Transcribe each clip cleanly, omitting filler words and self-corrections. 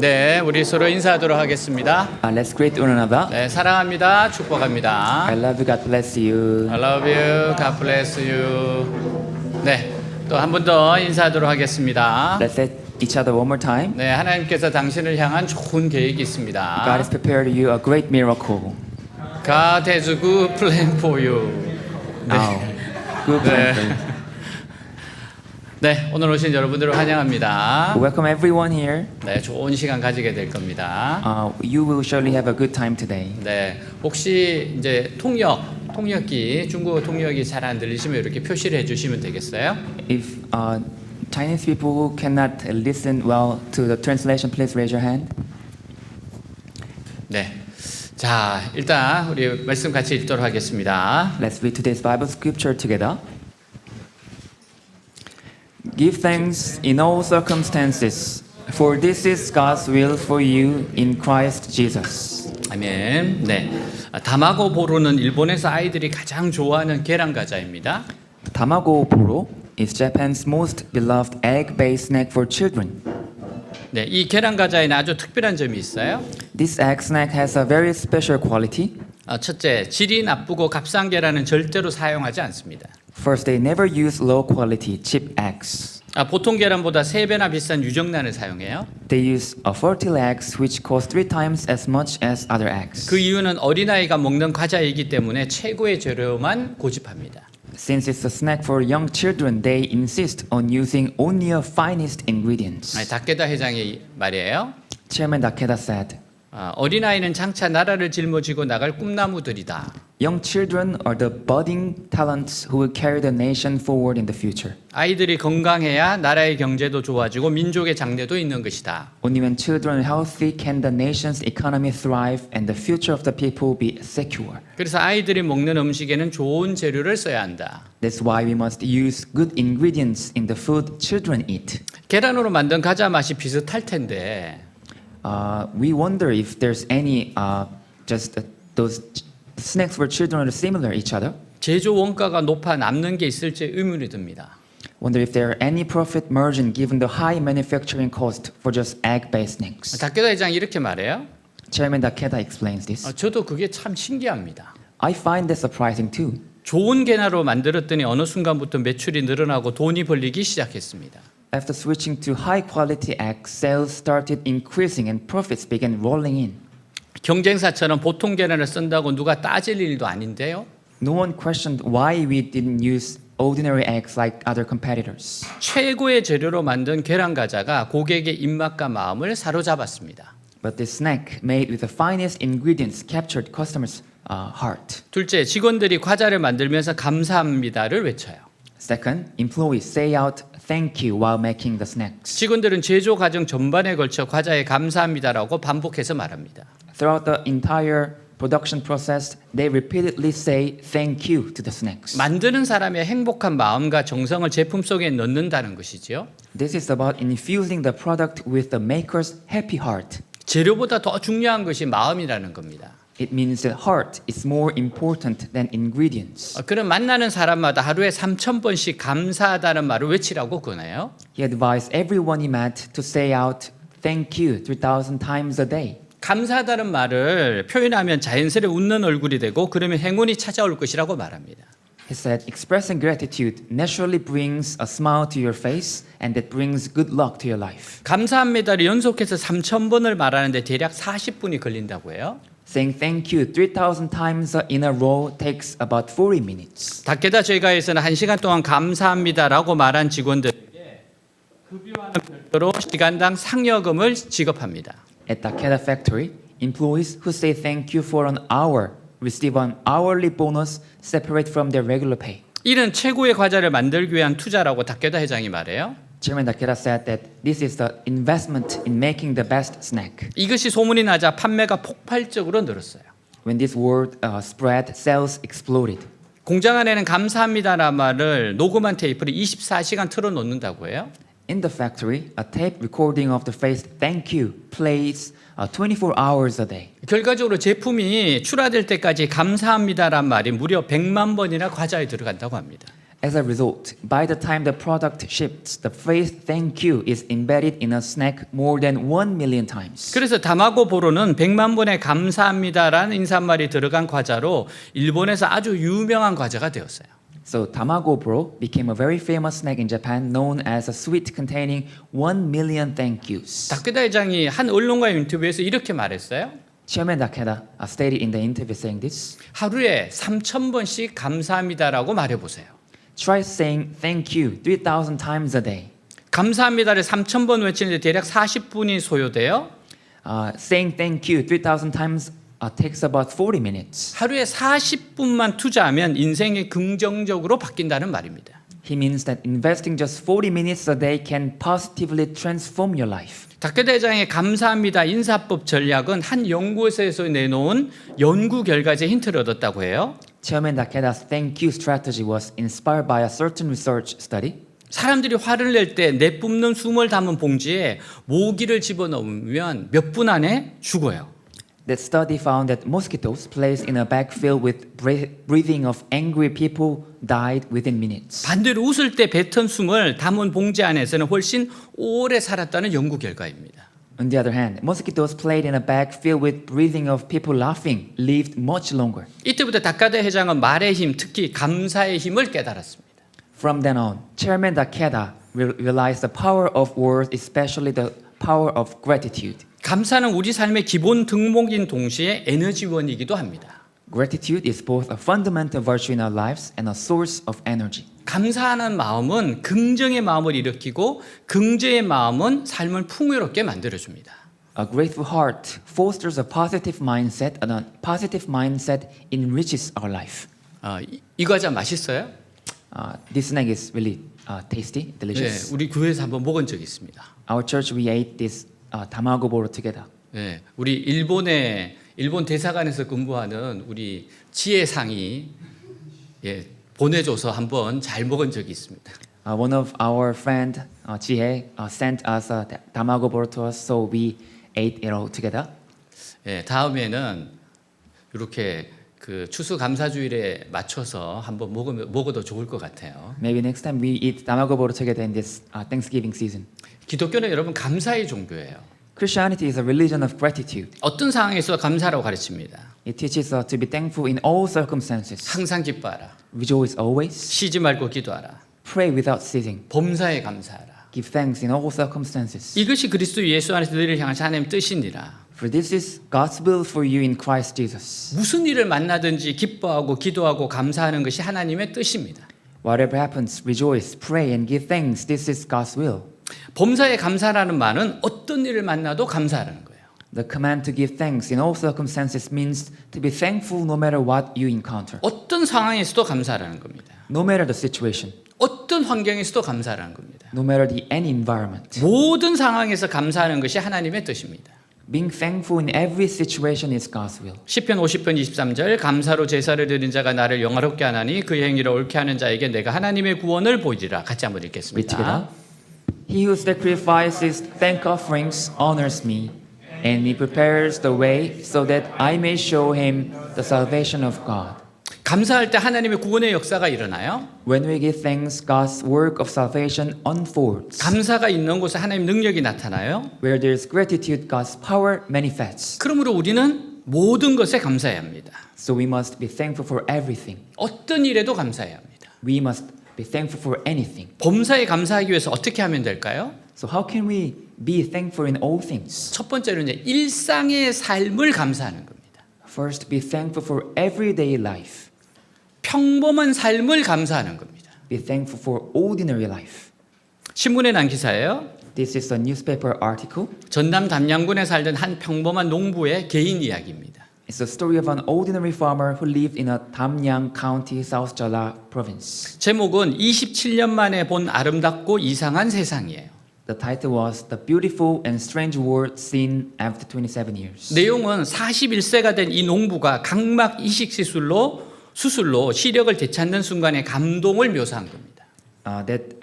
네, 우리 서로 인사하도록 하겠습니다. Let's greet one another. 네, 사랑합니다. 축복합니다. I love you. God bless you. I love you. God bless you. 네, 또 한 번 더 인사하도록 하겠습니다. Let's say each other one more time. 네, 하나님께서 당신을 향한 좋은 계획이 있습니다. God has prepared you a great miracle. God has a good plan for you. Now, good plan for you. 네, 오늘 오신 여러분들을 환영합니다. Welcome everyone here. 네, 좋은 시간 가지게 될 겁니다. You will surely have a good time today. 네, 혹시 이제 통역기, 중국어 통역이 잘 안 들리시면 이렇게 표시를 해주시면 되겠어요? If Chinese people who cannot listen well to the translation, please raise your hand. 네, 자 일단 우리 말씀 같이 읽도록 하겠습니다. Let's read today's Bible scripture together. Give thanks in all circumstances, for this is God's will for you in Christ Jesus. 아멘. 네, 다마고 보로는 일본에서 아이들이 가장 좋아하는 계란 과자입니다. Tamago Puro is Japan's most beloved egg-based snack for children. 네, 이 계란 과자에는 아주 특별한 점이 있어요. This egg snack has a very special quality. 첫째, 질이 나쁘고 값싼 계란은 절대로 사용하지 않습니다. First, they never use low-quality cheap eggs. 보통 계란보다 3배나 비싼 유정란을 사용해요. They use fertile eggs, which cost 3 times as much as other eggs. 그 이유는 어린아이가 먹는 과자이기 때문에 최고의 재료만 고집합니다. Since it's a snack for young children, they insist on using only the finest ingredients. 다케다 회장의 말이에요. Chairman Takeda said, 어린아이는 장차 나라를 짊어지고 나갈 꿈나무들이다. young children are the budding talents who will carry the nation forward in the future. 아이들이 건강해야 나라의 경제도 좋아지고 민족의 장래도 있는 것이다. Only when children are healthy can the nation's economy thrive and the future of the people be secure. 그래서 아이들이 먹는 음식에는 좋은 재료를 써야 한다. That's why we must use good ingredients in the food children eat. 계란으로 만든 과자 맛이 비슷할 텐데 We wonder if there's any those snacks for children are similar each other. 제조 원가가 높아 남는 게 있을지 의문이 듭니다. Wonder if there are any profit margin given the high manufacturing cost for just egg-based snacks. 다케다 회장이 이렇게 말해요. Chairman Takeda explains this. 저도 그게 참 신기합니다. I find that surprising too. 좋은 계란으로 만들었더니 어느 순간부터 매출이 늘어나고 돈이 벌리기 시작했습니다. After switching to high-quality eggs, sales started increasing and profits began rolling in. 경쟁사처럼 보통 계란을 쓴다고 누가 따질 일도 아닌데요. No one questioned why we didn't use ordinary eggs like other competitors. 최고의 재료로 만든 계란 과자가 고객의 입맛과 마음을 사로잡았습니다. But this snack, made with the finest ingredients, captured customers' heart. 둘째, 직원들이 과자를 만들면서 감사합니다를 외쳐요. Second, employees say out thank you while making the snacks. 직원들은 제조 과정 전반에 걸쳐 과자에 감사합니다라고 반복해서 말합니다. Throughout the entire production process, they repeatedly say thank you to the snacks. 만드는 사람의 행복한 마음과 정성을 제품 속에 넣는다는 것이지요. This is about infusing the product with the maker's happy heart. 재료보다 더 중요한 것이 마음이라는 겁니다. It means that heart is more important than ingredients. 그런 만나는 사람마다 하루에 3,000번씩 감사하다는 말을 외치라고 권해요. He advised everyone he met to say out thank you 3,000 times a day. 감사하다는 말을 표현하면 자연스레 웃는 얼굴이 되고 그러면 행운이 찾아올 것이라고 말합니다. He said, expressing gratitude naturally brings a smile to your face and that brings good luck to your life. 감사합니다를 연속해서 3,000번을 말하는데 대략 40분이 걸린다고 해요. Saying thank you 3,000 times in a row takes about 40 minutes. 다케다 제과에서는 1시간 동안 감사합니다라고 말한 직원들에게 급여와는 별도로 시간당 상여금을 지급합니다. At Takeda factory, employees who say thank you for an hour receive an hourly bonus separate from their regular pay. 이는 최고의 과자를 만들기 위한 투자라고 다케다 회장이 말해요. Chairman Takeda said that this is the investment in making the best snack. 이것이 소문이 나자 판매가 폭발적으로 늘었어요. When this word spread, sales exploded. 공장 안에는 감사합니다라는 말을 녹음한 테이프를 24시간 틀어놓는다고 해요. In the factory, a tape recording of the phrase "Thank you" plays 24 hours a day. 결과적으로 제품이 출하될 때까지 감사합니다란 말이 무려 100만 번이나 과자에 들어간다고 합니다. As a result, by the time the product ships, the phrase thank you is embedded in a snack more than 1 million times. 그래서 다마고보로는 100만 번의 감사합니다라는 인사말이 들어간 과자로 일본에서 아주 유명한 과자가 되었어요. So Tamago Bro became a very famous snack in Japan known as a sweet containing 1 million thank yous. 다케다 회장이 한 언론과의 인터뷰에서 이렇게 말했어요. Chairman Takeda stated in the interview saying this, 하루에 3,000번씩 감사합니다라고 말해보세요. try saying thank you 3,000 times a day. 감사합니다를 3,000번 외치는데 대략 40분이 소요돼요. Saying thank you 3,000 times takes about 40 minutes. 하루에 40분만 투자하면 인생이 긍정적으로 바뀐다는 말입니다. He means that investing just 40 minutes a day can positively transform your life. 다케다 회장의 감사합니다 인사법 전략은 한 연구소에서 내놓은 연구 결과제 힌트를 얻었다고 해요. Chairman Takeda's thank you strategy was inspired by a certain research study. 사람들이 화를 낼 때 내뿜는 숨을 담은 봉지에 모기를 집어넣으면 몇 분 안에 죽어요. That study found that mosquitoes placed in a bag filled with breathing of angry people died within minutes. 반대로 웃을 때 뱉은 숨을 담은 봉지 안에서는 훨씬 오래 살았다는 연구 결과입니다. On the other hand, mosquitoes placed in a bag filled with breathing of people laughing lived much longer. 이때부터 다케다 회장은 말의 힘, 특히 감사의 힘을 깨달았습니다. From then on, Chairman Takeda realized the power of words, especially the power of gratitude. 감사는 우리 삶의 기본 덕목인 동시에 에너지원이기도 합니다. Gratitude is both a fundamental virtue in our lives and a source of energy. 감사하는 마음은 긍정의 마음을 일으키고 긍정의 마음은 삶을 풍요롭게 만들어줍니다. A grateful heart fosters a positive mindset, and a positive mindset enriches our life. 이 과자 맛있어요? This snack is really tasty, delicious. 네, 우리 교회에서 한번 먹은 적이 있습니다. Our church we ate this tamago boro together. 네, 우리 일본 대사관에서 근무하는 우리 지혜상이 보내줘서 한번 잘 먹은 적이 있습니다. One of our friend Jihye sent us a tamago boro to us, so we ate it all together. 예, 다음에는 이렇게 그 추수감사주일에 맞춰서 한번 먹어도 좋을 것 같아요. Maybe next time we eat tamago boro together in this Thanksgiving season. 기독교는 여러분 감사의 종교예요. Christianity is a religion of gratitude. 어떤 상황에서 감사라고 가르칩니다. It teaches us to be thankful in all circumstances. 항상 기뻐하라. Rejoice always. 쉬지 말고 기도하라. Pray without ceasing. 범사에 감사하라. Give thanks in all circumstances. 이것이 그리스도 예수 안에서 너희를 향하신 하나님 뜻이니라. For this is God's will for you in Christ Jesus. 무슨 일을 만나든지 기뻐하고 기도하고 감사하는 것이 하나님의 뜻입니다. Whatever happens, rejoice, pray, and give thanks. This is God's will. 범사에 감사라는 말은 어떤 일을 만나도 감사하라는 거예요. The command to give thanks in all circumstances means to be thankful no matter what you encounter. 어떤 상황에서도 감사하라는 겁니다. No matter the situation, 어떤 환경에서도 감사하라는 겁니다. no matter any environment. 모든 상황에서 감사하는 것이 하나님의 뜻입니다. Being thankful in every situation is God's will. 시편 50편 23절 감사로 제사를 드린 자가 나를 영화롭게 하나니 그 행위를 옳게 하는 자에게 내가 하나님의 구원을 보이리라. 같이 한번 Read 읽겠습니다. together. He who sacrifices thank offerings honors me, and he prepares the way so that I may show him the salvation of God. 감사할 때 하나님의 구원의 역사가 일어나요. When we give thanks, God's work of salvation unfolds. 감사가 있는 곳에 하나님 능력이 나타나요. Where there is gratitude, God's power manifests. 그러므로 우리는 모든 것에 감사해야 합니다. So we must be thankful for everything. 어떤 일에도 감사해야 합니다. We must be thankful for anything. 범사에 감사하기 위해서 어떻게 하면 될까요? So how can we be thankful in all things? 첫 번째로는 일상의 삶을 감사하는 겁니다. First, be thankful for everyday life. 평범한 삶을 감사하는 겁니다. Be thankful for ordinary life. 신문에 난 기사예요. This is a newspaper article. 전남 담양군에 살던 한 평범한 농부의 개인 이야기입니다. It's the story of an ordinary farmer who lived in a Damyang County, South Jeolla Province. 제목은 27년 만에 본 아름답고 이상한 세상이에요. The title was The Beautiful and Strange World Seen After 27 Years. 내용은 41세가 된 이 농부가 각막 이식 수술로 시력을 되찾는 순간의 감동을 묘사한 겁니다. That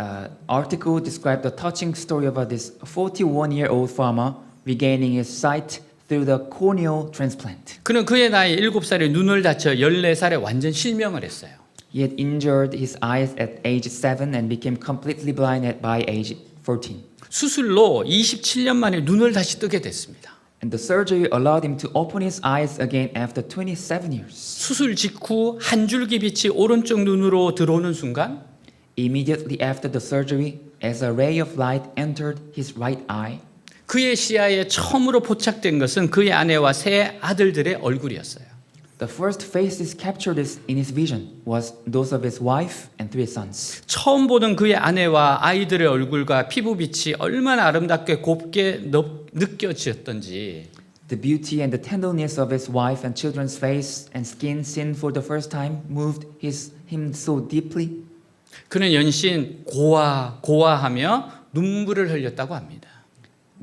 article described the touching story of this 41-year-old farmer regaining his sight through the corneal transplant. 그는 그의 나이 7살에 눈을 다쳐 14살에 완전 실명을 했어요. He had injured his eyes at age 7 and became completely blind by age 14. 수술로 27년 만에 눈을 다시 뜨게 됐습니다. And the surgery allowed him to open his eyes again after 27 years. 수술 직후 한 줄기 빛이 오른쪽 눈으로 들어오는 순간 Immediately after the surgery, as a ray of light entered his right eye, 그의 시야에 처음으로 포착된 것은 그의 아내와 세 아들들의 얼굴이었어요. the first faces captured in his vision was those of his wife and 3 sons. 처음 보는 그의 아내와 아이들의 얼굴과 피부빛이 얼마나 아름답게 곱게 느껴졌던지 The beauty and the tenderness of his wife and children's face and skin seen for the first time moved him so deeply. 그는 연신 고아하며 눈물을 흘렸다고 합니다.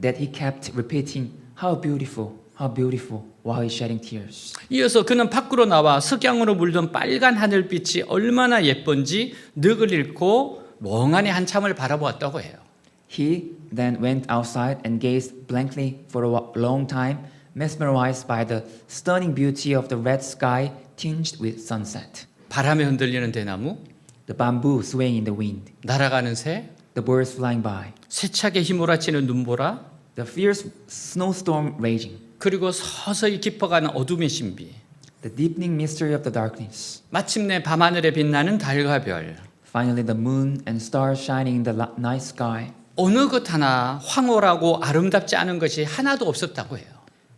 That he kept repeating, how beautiful, while he's shedding tears. 이어서 그는 밖으로 나와 석양으로 물든 빨간 하늘빛이 얼마나 예쁜지 늑을 잃고 멍하니 한참을 바라보았다고 해요. He then went outside and gazed blankly for a long time, mesmerized by the stunning beauty of the red sky tinged with sunset. 바람에 흔들리는 대나무, The bamboo swaying in the wind, 날아가는 새, the birds flying by, 세차게 휘몰아치는 눈보라, the fierce snowstorm raging, 그리고 서서히 깊어가는 어둠의 신비, the deepening mystery of the darkness. 마침내 밤하늘에 빛나는 달과 별, Finally, the moon and stars shining in the night sky. 어느 것 하나 황홀하고 아름답지 않은 것이 하나도 없었다고 해요.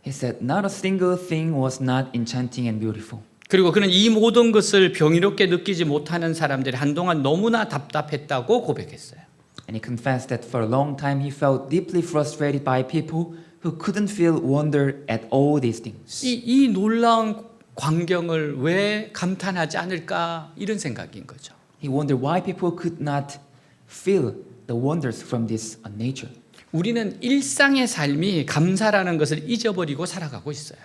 He said, not a single thing was not enchanting and beautiful. 그리고 그는 이 모든 것을 병이롭게 느끼지 못하는 사람들이 한동안 너무나 답답했다고 고백했어요. And he confessed that for a long time he felt deeply frustrated by people who couldn't feel wonder at all these things. 이 놀라운 광경을 왜 감탄하지 않을까 이런 생각인 거죠. He wondered why people could not feel the wonders from this nature. 우리는 일상의 삶이 감사라는 것을 잊어버리고 살아가고 있어요.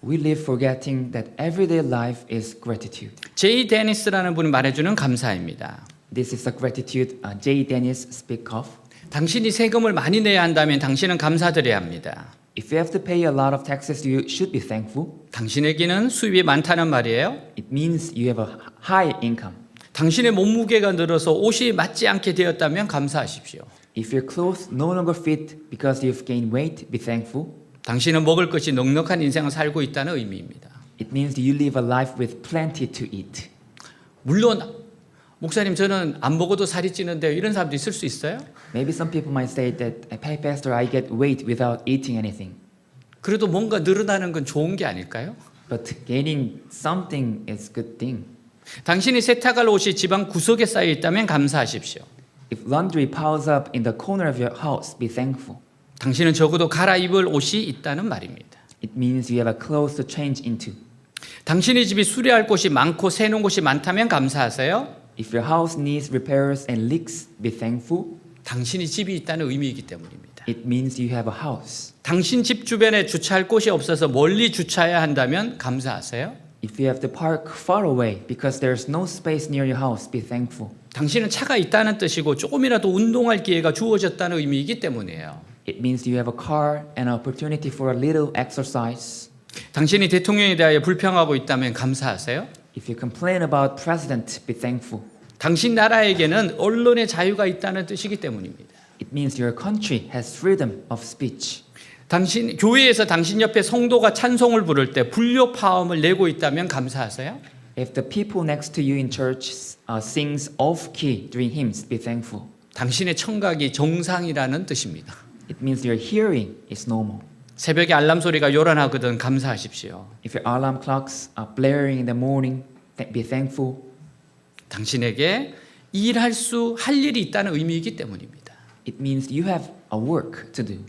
We live forgetting that everyday life is gratitude. 제이 데니스라는 분이 말해주는 감사입니다. This is a gratitude J. Dennis speak of. 당신이 세금을 많이 내야 한다면 당신은 감사드려야 합니다. If you have to pay a lot of taxes, you should be thankful. 당신에게는 수입이 많다는 말이에요. It means you have a high income. 당신의 몸무게가 늘어서 옷이 맞지 않게 되었다면 감사하십시오. If your clothes no longer fit because you've gained weight, be thankful. 당신은 먹을 것이 넉넉한 인생을 살고 있다는 의미입니다. It means you live a life with plenty to eat. 물론 목사님 저는 안 먹어도 살이 찌는데요. 이런 사람도 있을 수 있어요? Maybe some people might say that, hey, Pastor, I get weight without eating anything. 그래도 뭔가 늘어나는 건 좋은 게 아닐까요? But gaining something is a good thing. 당신이 세탁할 옷이 집안 구석에 쌓여 있다면 감사하십시오. If laundry piles up in the corner of your house, be thankful. 당신은 적어도 갈아입을 옷이 있다는 말입니다. It means you have a clothes to change into. 당신의 집이 수리할 곳이 많고 새놓은 곳이 많다면 감사하세요. If your house needs repairs and leaks, be thankful. 당신이 집이 있다는 의미이기 때문입니다. It means you have a house. 당신 집 주변에 주차할 곳이 없어서 멀리 주차해야 한다면 감사하세요. If you have to park far away because there's no space near your house, be thankful. 당신은 차가 있다는 뜻이고 조금이라도 운동할 기회가 주어졌다는 의미이기 때문이에요. It means you have a car and an opportunity for a little exercise. 당신이 대통령에 대하여 불평하고 있다면 감사하세요. If you complain about president, be thankful. 당신 나라에게는 언론의 자유가 있다는 뜻이기 때문입니다. It means your country has freedom of speech. 당신 교회에서 당신 옆에 성도가 찬송을 부를 때 불교 파음을 내고 있다면 감사하세요. If the people next to you in church sings off key during hymns, be thankful. 당신의 청각이 정상이라는 뜻입니다. It means your hearing is normal. 새벽에 알람 소리가 요란하거든 감사하십시오. If your alarm clocks are blaring in the morning, be thankful. 당신에게 할 일이 있다는 의미이기 때문입니다. It means you have a work to do.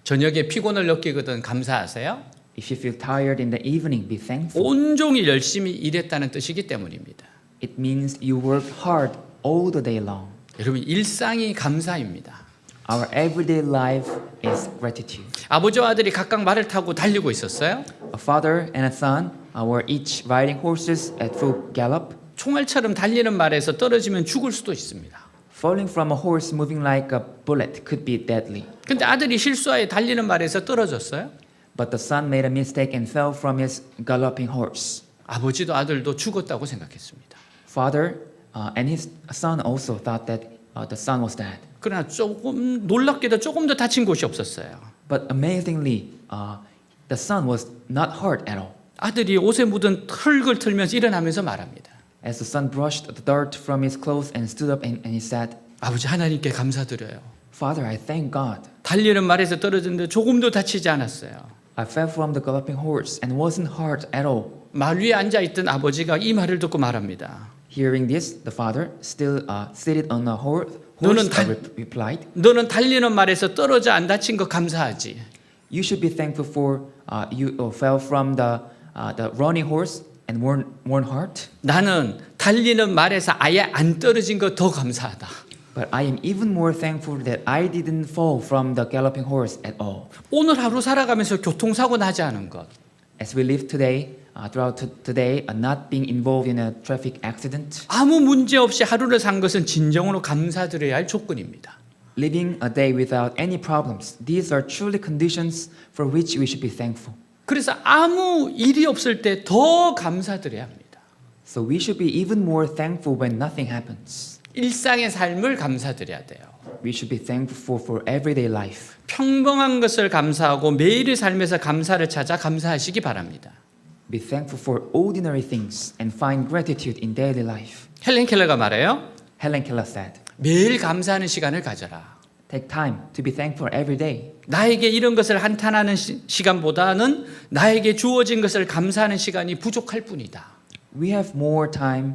저녁에 피곤을 느끼거든 감사하세요. If you feel tired in the evening, be thankful. 온종일 열심히 일했다는 뜻이기 때문입니다. It means you work hard all the day long. 여러분 일상이 감사입니다. Our everyday life is gratitude. 아버지와 아들이 각각 말을 타고 달리고 있었어요. A father and a son were each riding horses at full gallop. 총알처럼 달리는 말에서 떨어지면 죽을 수도 있습니다. Falling from a horse moving like a bullet could be deadly. 근데 아들이 실수하여 달리는 말에서 떨어졌어요. But the son made a mistake and fell from his galloping horse. 아버지도 아들도 죽었다고 생각했습니다. Father and his son also thought that the son was dead. 그러나 조금 놀랍게도 조금 더 다친 곳이 없었어요. But amazingly, the son was not hurt at all. 아들이 옷에 묻은 흙을 털면서 일어나면서 말합니다. As the son brushed the dirt from his clothes and stood up and he said, 아버지 하나님께 감사드려요. Father, I thank God. 달리는 말에서 떨어졌는데 조금도 다치지 않았어요. I fell from the galloping horse and wasn't hurt at all. 말 위에 앉아있던 아버지가 이 말을 듣고 말합니다. Hearing this, the father, still seated on a horse, 너는 달- replied, 너는 달리는 말에서 떨어져 안 다친 거 감사하지. You should be thankful for you fell from the running horse and weren't hurt. 나는 달리는 말에서 아예 안 떨어진 거 더 감사하다. But I am even more thankful that I didn't fall from the galloping horse at all. 오늘 하루 살아가면서 교통사고 나지 않은 것. As we live today, throughout today, not being involved in a traffic accident, 아무 문제 없이 하루를 산 것은 진정으로 감사드려야 할 조건입니다. living a day without any problems, these are truly conditions for which we should be thankful. 그래서 아무 일이 없을 때 더 감사드려야 합니다. So we should be even more thankful when nothing happens. 일상의 삶을 감사드려야 돼요. We should be thankful for everyday life. 평범한 것을 감사하고 매일의 삶에서 감사를 찾아 감사하시기 바랍니다. Be thankful for ordinary things and find gratitude in daily life. 헬렌 켈러가 말해요. Helen Keller said, 매일 감사하는 시간을 가져라. Take time to be thankful every day. 나에게 이런 것을 한탄하는 시간보다는 나에게 주어진 것을 감사하는 시간이 부족할 뿐이다. We have more time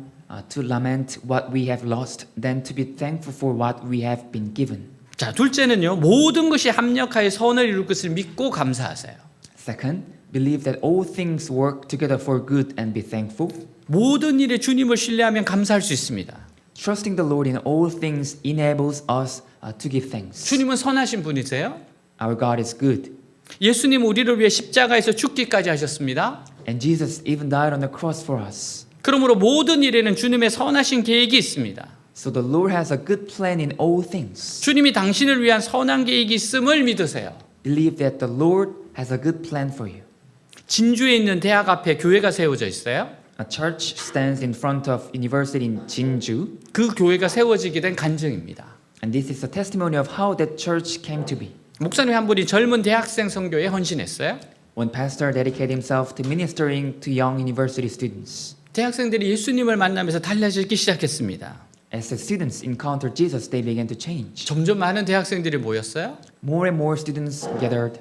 to lament what we have lost than to be thankful for what we have been given. 자, 둘째는요. 모든 것이 합력하여 선을 이룰 것을 믿고 감사하세요. Second, believe that all things work together for good and be thankful. 모든 일에 주님을 신뢰하면 감사할 수 있습니다. Trusting the Lord in all things enables us to give thanks. 주님은 선하신 분이세요. Our God is good. 예수님 우리를 위해 십자가에서 죽기까지 하셨습니다. And Jesus even died on the cross for us. 그러므로 모든 일에는 주님의 선하신 계획이 있습니다. So the Lord has a good plan in all things. 주님이 당신을 위한 선한 계획이 있음을 믿으세요. Believe that the Lord has a good plan for you. 진주에 있는 대학 앞에 교회가 세워져 있어요. A church stands in front of university in Jinju, 그 교회가 세워지게 된 간증입니다. and this is a testimony of how that church came to be. 목사님 한 분이 젊은 대학생 선교에 헌신했어요. One pastor dedicated himself to ministering to young university students. 대학생들이 예수님을 만나면서 달라지기 시작했습니다. As the students encountered Jesus, they began to change. 점점 많은 대학생들이 모였어요. More and more students gathered.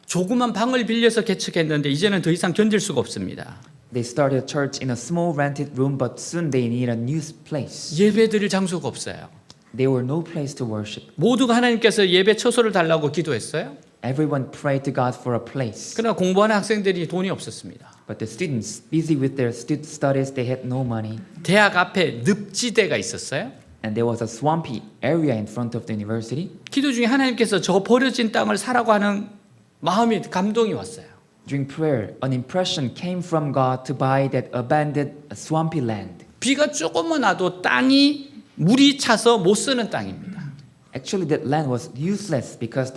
조그만 방을 빌려서 개척했는데 이제는 더 이상 견딜 수가 없습니다. They started a church in a small rented room, but soon they need a new place. 예배드릴 장소가 없어요. There were no place to worship. 모두가 하나님께서 예배 처소를 달라고 기도했어요. Everyone prayed to God for a place. 그러나 공부하는 학생들이 돈이 없었습니다. But the students, busy with their studies, they had no money. 대학 앞에 늪지대가 있었어요. And there was a swampy area in front of the university. 기도 중에 하나님께서 저 버려진 땅을 사라고 하는 마음이 감동이 왔어요. During prayer, an impression came from God to buy that abandoned swampy land. 비가 조금만 와도 땅이 물이 차서 못 쓰는 땅입니다. Actually, that land was useless because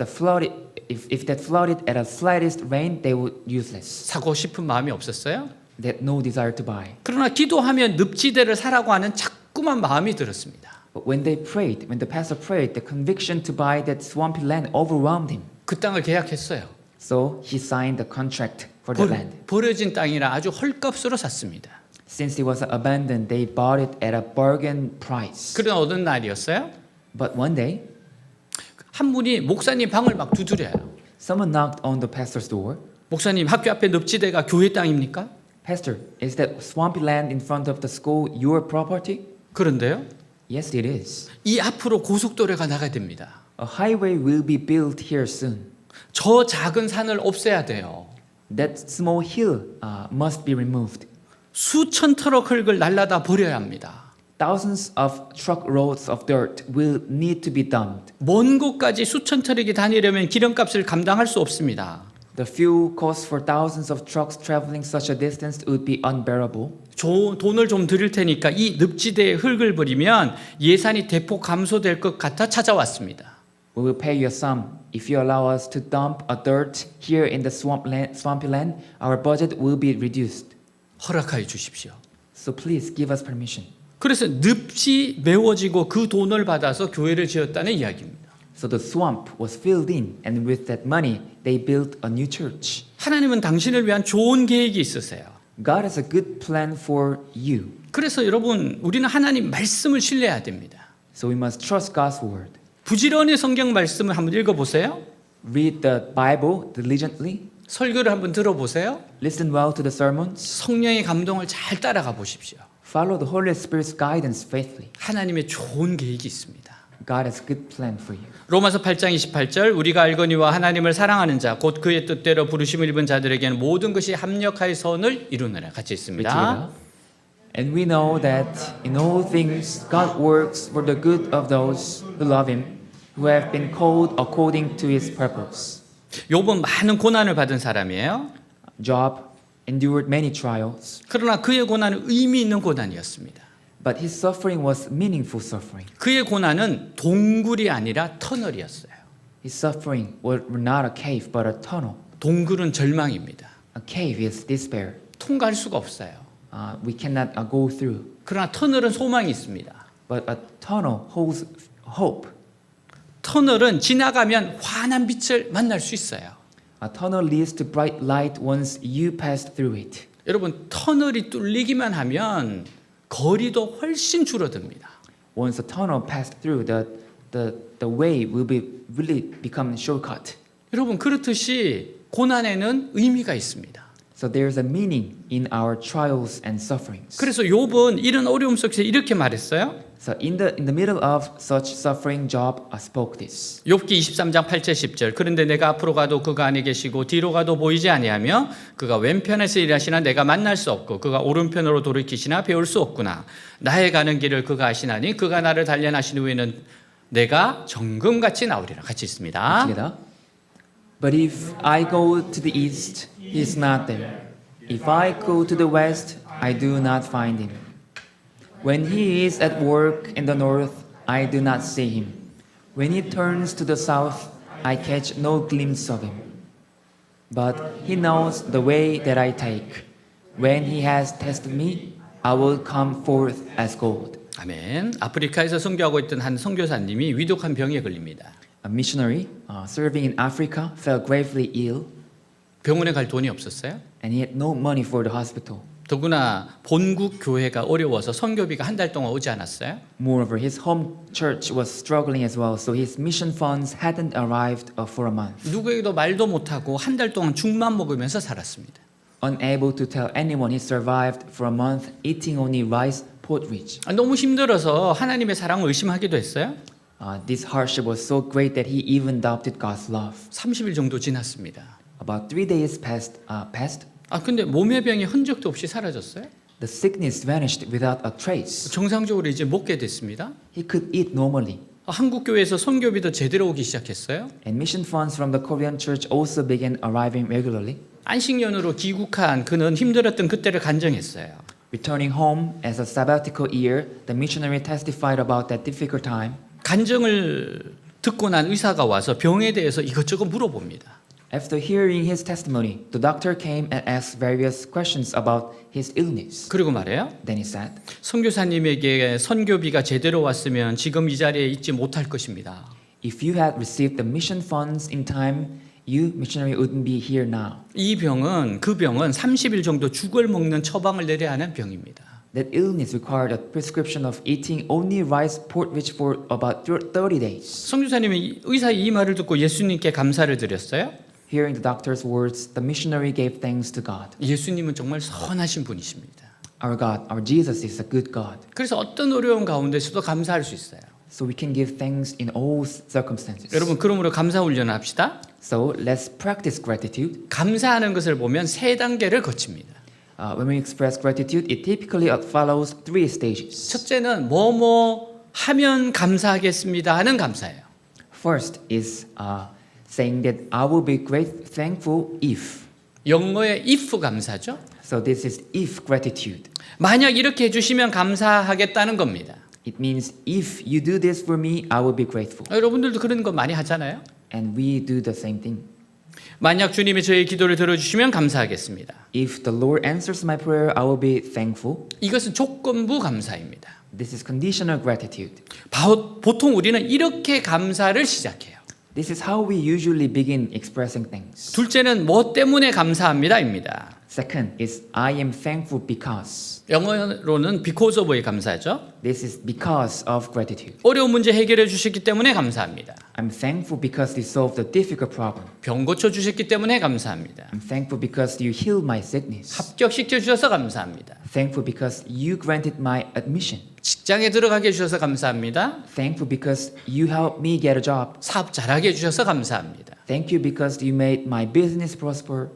if that flooded at a slightest rain, they would useless. 사고 싶은 마음이 없었어요. They had no desire to buy. 그러나 기도하면 늪지대를 사라고 하는 자꾸만 마음이 들었습니다. But when they prayed, when the pastor prayed, the conviction to buy that swampy land overwhelmed him. 그 땅을 계약했어요. So he signed the contract for the land. 버려진 땅이라 아주 헐값으로 샀습니다. Since it was abandoned, they bought it at a bargain price. 그런 어느 날이었어요. But one day, 한 분이 목사님 방을 막 두드려요. someone knocked on the pastor's door. 목사님 학교 앞에 늪지대가 교회 땅입니까? Pastor, is that swampy land in front of the school your property? 그런데요. Yes, it is. 이 앞으로 고속도로가 나가야 됩니다. A highway will be built here soon. 저 작은 산을 없애야 돼요. That small hill must be removed. 수천 트럭 흙을 날라다 버려야 합니다. Thousands of truck loads of dirt will need to be dumped. 먼 곳까지 수천 트럭이 다니려면 기름값을 감당할 수 없습니다. The fuel costs for thousands of trucks traveling such a distance would be unbearable. 돈을 좀 드릴 테니까 이 늪지대에 흙을 버리면 예산이 대폭 감소될 것 같아 찾아왔습니다. We will pay you a sum. If you allow us to dump a dirt here in the swampy land, our budget will be reduced. 허락하여 주십시오. So please give us permission. 그래서 늪이 메워지고 그 돈을 받아서 교회를 지었다는 이야기입니다. So the swamp was filled in, and with that money, they built a new church. 하나님은 당신을 위한 좋은 계획이 있으세요. God has a good plan for you. 그래서 여러분 우리는 하나님 말씀을 신뢰해야 됩니다. So we must trust God's word. 부지런히 성경 말씀을 한번 읽어보세요. Read the Bible diligently. 설교를 한번 들어보세요. Listen well to the sermons. 성령의 감동을 잘 따라가 보십시오. Follow the Holy Spirit's guidance faithfully. 하나님의 좋은 계획이 있습니다. God has a good plan for you. 로마서 8장 28절 우리가 알거니와 하나님을 사랑하는 자 곧 그의 뜻대로 부르심을 입은 자들에게는 모든 것이 합력하여 선을 이루느라 같이 있습니다. And we know that in all things God works for the good of those who love him, who have been called according to his purpose. 욥은 많은 고난을 받은 사람이에요. Job endured many trials, 그러나 그의 고난은 의미 있는 고난이었습니다. but his suffering was meaningful suffering. 그의 고난은 동굴이 아니라 터널이었어요. His suffering was not a cave but a tunnel. 동굴은 절망입니다. A cave is despair. 통과할 수가 없어요. We cannot go through. 그러나 터널은 소망이 있습니다. But a tunnel holds hope. 터널은 지나가면 환한 빛을 만날 수 있어요. A tunnel leads to bright light once you pass through it. 여러분 터널이 뚫리기만 하면 거리도 훨씬 줄어듭니다. Once a tunnel passed through, the way will be really become shortcut. 여러분 그렇듯이 고난에는 의미가 있습니다. So there's a meaning in our trials and sufferings. 그래서 욥은 이런 어려움 속에서 이렇게 말했어요. So in the middle of such suffering, Job spoke this. 욥기 23장 8절 10절 그런데 내가 앞으로 가도 그가 안에 계시고 뒤로 가도 보이지 아니하며 그가 왼편에서 일하시나 내가 만날 수 없고 그가 오른편으로 돌이키시나 배울 수 없구나. 나의 가는 길을 그가 아시나니 그가 나를 단련하신 후에는 내가 정금같이 나오리라. 같이 있습니다. Together. But if I go to the east, he is not there. If I go to the west, I do not find him. When he is at work in the north, I do not see him. When he turns to the south, I catch no glimpse of him. But he knows the way that I take. When he has tested me, I will come forth as gold. 아멘. 아프리카에서 선교하고 있던 한 선교사님이 위독한 병에 걸립니다. A missionary serving in Africa fell gravely ill, 병원에 갈 돈이 없었어요. and he had no money for the hospital. 더구나 본국 교회가 어려워서 선교비가 한 달 동안 오지 않았어요. Moreover, his home church was struggling as well, so his mission funds hadn't arrived for a month. 누구에게도 말도 못하고 한 달 동안 죽만 먹으면서 살았습니다. Unable to tell anyone, he survived for a month eating only rice porridge. 너무 힘들어서 하나님의 사랑을 의심하기도 했어요. This hardship was so great that he even doubted God's love. 30일 정도 지났습니다. About 3 days passed. 근데 몸의 병이 흔적도 없이 사라졌어요. The sickness vanished without a trace. 정상적으로 이제 먹게 됐습니다. He could eat normally. 한국 교회에서 선교비도 제대로 오기 시작했어요. And mission funds from the Korean church also began arriving regularly. 안식년으로 귀국한 그는 힘들었던 그때를 간증했어요. Returning home as a sabbatical year, the missionary testified about that difficult time. 간증을 듣고 난 의사가 와서 병에 대해서 이것저것 물어봅니다. After hearing his testimony, the doctor came and asked various questions about his illness. 그리고 말해요. Then he said, 선교사님에게 선교비가 제대로 왔으면 지금 이 자리에 있지 못할 것입니다. if you had received the mission funds in time, you, missionary, wouldn't be here now. 그 병은 30일 정도 죽을 먹는 처방을 내려야 하는 병입니다. That illness required a prescription of eating only rice porridge for about 30 days. 선교사님이 의사의 이 말을 듣고 예수님께 감사를 드렸어요. Hearing the doctor's words, the missionary gave thanks to God. 예수님은 정말 선하신 분이십니다. Our God, our Jesus is a good God. 그래서 어떤 어려움 가운데서도 감사할 수 있어요. So we can give thanks in all circumstances. 여러분 그러므로 감사 훈련을 합시다. So let's practice gratitude. 감사하는 것을 보면 세 단계를 거칩니다. When we express gratitude, it typically follows 3 stages. 첫째는 뭐뭐 하면 감사하겠습니다 하는 감사예요. First is saying that I will be thankful if. 영어의 if 감사죠. So this is if gratitude. 만약 이렇게 해주시면 감사하겠다는 겁니다. It means if you do this for me, I will be grateful. 여러분들도 그런 거 많이 하잖아요. And we do the same thing. 만약 주님이 저의 기도를 들어주시면 감사하겠습니다. If the Lord answers my prayer, I will be thankful. 이것은 조건부 감사입니다. This is conditional gratitude. 보통 우리는 이렇게 감사를 시작해요. This is how we usually begin expressing things. 둘째는 뭐 때문에 감사합니다입니다. Second is I am thankful because. 영어로는 because of의 감사죠. This is because of gratitude. 어려운 문제 해결해 주셨기 때문에 감사합니다. I'm thankful because you solved a difficult problem. 병 고쳐 주셨기 때문에 감사합니다. I'm thankful because you healed my sickness. 합격시켜 주셔서 감사합니다. Thankful because you granted my admission. 직장에 들어가게 해주셔서 감사합니다. Thankful because you helped me get a job. 사업 잘하게 해주셔서 감사합니다. Thank you because you made my business prosper.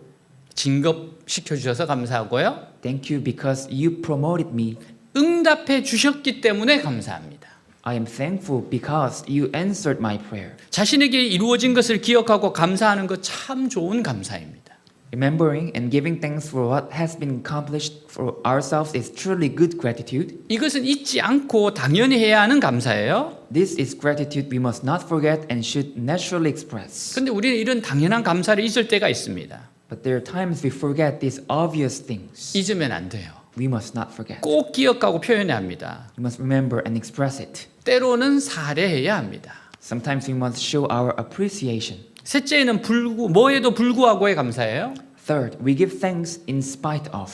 진급시켜 주셔서 감사하고요. Thank you because you promoted me. 응답해 주셨기 때문에 감사합니다. I am thankful because you answered my prayer. 자신에게 이루어진 것을 기억하고 감사하는 것 참 좋은 감사입니다. Remembering and giving thanks for what has been accomplished for ourselves is truly good gratitude. 이것은 잊지 않고 당연히 해야 하는 감사예요. This is gratitude we must not forget and should naturally express. 근데 우리는 이런 당연한 감사를 잊을 때가 있습니다. But there are times we forget these obvious things. 잊으면 안 돼요. We must not forget. 꼭 기억하고 표현해야 합니다. We must remember and express it. 때로는 사례해야 합니다. Sometimes we must show our appreciation. 셋째는 뭐에도 불구하고의 감사예요. Third, we give thanks in spite of.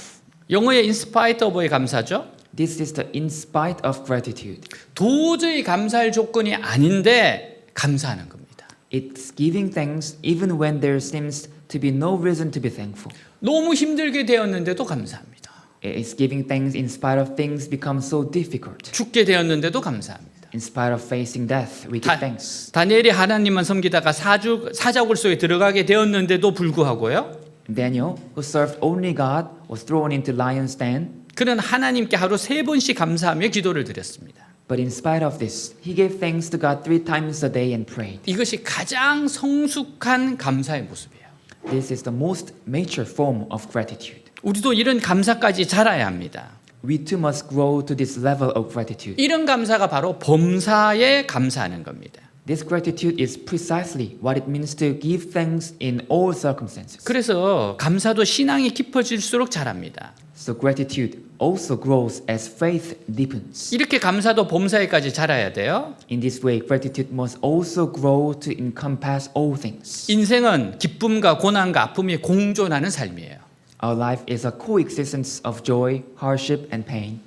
영어의 in spite of의 감사죠. This is the in spite of gratitude. 도저히 감사할 조건이 아닌데 감사하는 겁니다. It's giving thanks even when there seems to be no reason to be thankful. 너무 힘들게 되었는데도 감사합니다. It's giving thanks in spite of things become so difficult. 죽게 되었는데도 감사합니다. In spite of facing death, we give thanks. 다니엘이 하나님만 섬기다가 사자굴 속에 들어가게 되었는데도 불구하고요. Daniel, who served only God, was thrown into lion's den. 그는 하나님께 하루 3번씩 감사하며 기도를 드렸습니다. But in spite of this, he gave thanks to God 3 times a day and prayed. 이것이 가장 성숙한 감사의 모습이에요. This is the most mature form of gratitude. 우리도 이런 감사까지 자라야 합니다. We too must grow to this level of gratitude. 이런 감사가 바로 범사에 감사하는 겁니다. This gratitude is precisely what it means to give thanks in all circumstances. 그래서 감사도 신앙이 깊어질수록 자랍니다. So gratitude also grows as faith deepens. 이렇게 감사도 범사에까지 자라야 돼요. In this way, gratitude must also grow to encompass all things. 인생은 기쁨과 고난과 아픔이 공존하는 삶이에요. Our life is a coexistence of joy, hardship, and pain.